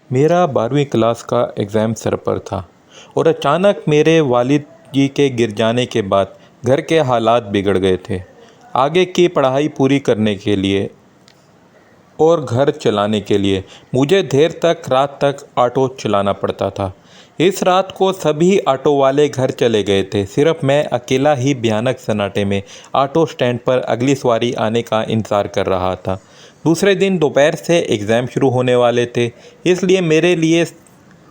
मेरा 12वीं क्लास का एग्ज़ाम सर पर था और अचानक मेरे वालिद जी के गिर जाने के बाद घर के हालात बिगड़ गए थे। आगे की पढ़ाई पूरी करने के लिए और घर चलाने के लिए मुझे देर तक रात तक ऑटो चलाना पड़ता था। इस रात को सभी ऑटो वाले घर चले गए थे। सिर्फ मैं अकेला ही भयानक सन्नाटे में ऑटो स्टैंड पर अगली सवारी आने का इंतज़ार कर रहा था। दूसरे दिन दोपहर से एग्ज़ाम शुरू होने वाले थे, इसलिए मेरे लिए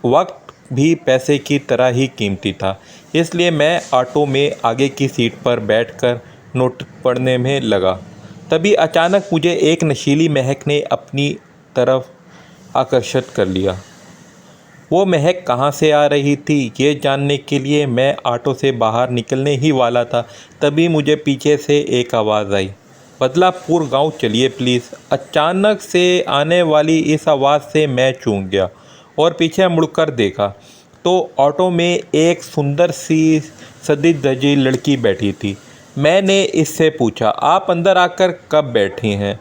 वक्त भी पैसे की तरह ही कीमती था। इसलिए मैं ऑटो में आगे की सीट पर बैठकर नोट पढ़ने में लगा। तभी अचानक मुझे एक नशीली महक ने अपनी तरफ आकर्षित कर लिया। वो महक कहाँ से आ रही थी, ये जानने के लिए मैं ऑटो से बाहर निकलने ही वाला था। तभी मुझे पीछे से एक आवाज़ आई, बदलापुर गांव चलिए प्लीज़। अचानक से आने वाली इस आवाज़ से मैं चूक गया और पीछे मुड़कर देखा तो ऑटो में एक सुंदर सी सजी धजी लड़की बैठी थी। मैंने इससे पूछा, आप अंदर आकर कब बैठी हैं?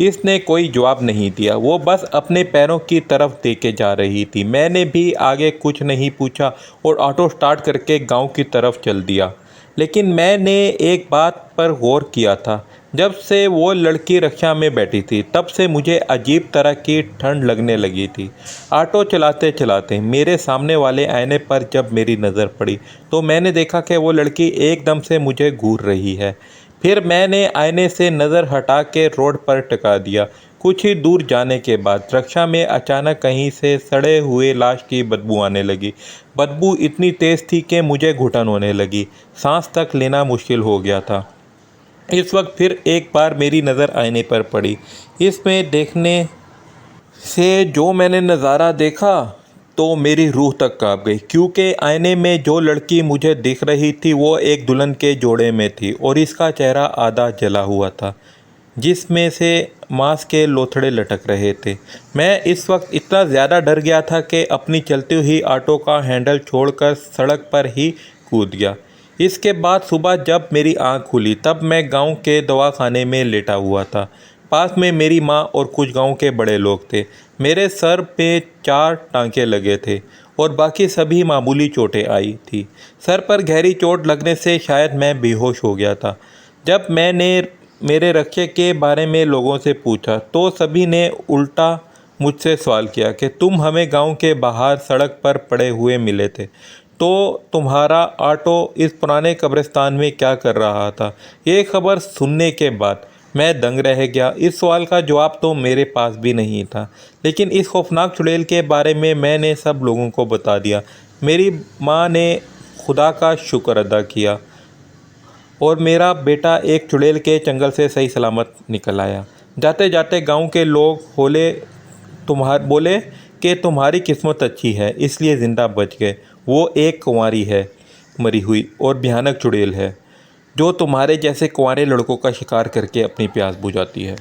इसने कोई जवाब नहीं दिया, वो बस अपने पैरों की तरफ देखे जा रही थी। मैंने भी आगे कुछ नहीं पूछा और ऑटो स्टार्ट करके गांव की तरफ चल दिया। लेकिन मैंने एक बात पर गौर किया था, जब से वो लड़की रिक्शा में बैठी थी तब से मुझे अजीब तरह की ठंड लगने लगी थी। ऑटो चलाते चलाते मेरे सामने वाले आईने पर जब मेरी नज़र पड़ी तो मैंने देखा कि वो लड़की एकदम से मुझे घूर रही है। फिर मैंने आईने से नज़र हटा के रोड पर टिका दिया। कुछ ही दूर जाने के बाद रिक्शा में अचानक कहीं से सड़े हुए लाश की बदबू आने लगी। बदबू इतनी तेज़ थी कि मुझे घुटन होने लगी, सांस तक लेना मुश्किल हो गया था। इस वक्त फिर एक बार मेरी नज़र आईने पर पड़ी। इसमें देखने से जो मैंने नज़ारा देखा तो मेरी रूह तक कांप गई, क्योंकि आईने में जो लड़की मुझे दिख रही थी वो एक दुल्हन के जोड़े में थी और इसका चेहरा आधा जला हुआ था, जिसमें से मांस के लोथड़े लटक रहे थे। मैं इस वक्त इतना ज़्यादा डर गया था कि अपनी चलती हुई ऑटो का हैंडल छोड़कर सड़क पर ही कूद गया। इसके बाद सुबह जब मेरी आंख खुली तब मैं गांव के दवाखाने में लेटा हुआ था। पास में मेरी माँ और कुछ गांव के बड़े लोग थे। मेरे सर पे 4 टांके लगे थे और बाकी सभी मामूली चोटें आई थी। सर पर गहरी चोट लगने से शायद मैं बेहोश हो गया था। जब मैंने मेरे रक्षा के बारे में लोगों से पूछा तो सभी ने उल्टा मुझसे सवाल किया कि तुम हमें गांव के बाहर सड़क पर पड़े हुए मिले थे, तो तुम्हारा ऑटो इस पुराने कब्रिस्तान में क्या कर रहा था? ये खबर सुनने के बाद मैं दंग रह गया। इस सवाल का जवाब तो मेरे पास भी नहीं था, लेकिन इस खौफनाक चुड़ैल के बारे में मैंने सब लोगों को बता दिया। मेरी माँ ने खुदा का शुक्र अदा किया और मेरा बेटा एक चुड़ैल के चंगल से सही सलामत निकल आया। जाते जाते गांव के लोग बोले कि तुम्हारी किस्मत अच्छी है, इसलिए ज़िंदा बच गए। वो एक कुंवारी है, मरी हुई और भयानक चुड़ैल है, जो तुम्हारे जैसे कुंवारे लड़कों का शिकार करके अपनी प्यास बुझाती है।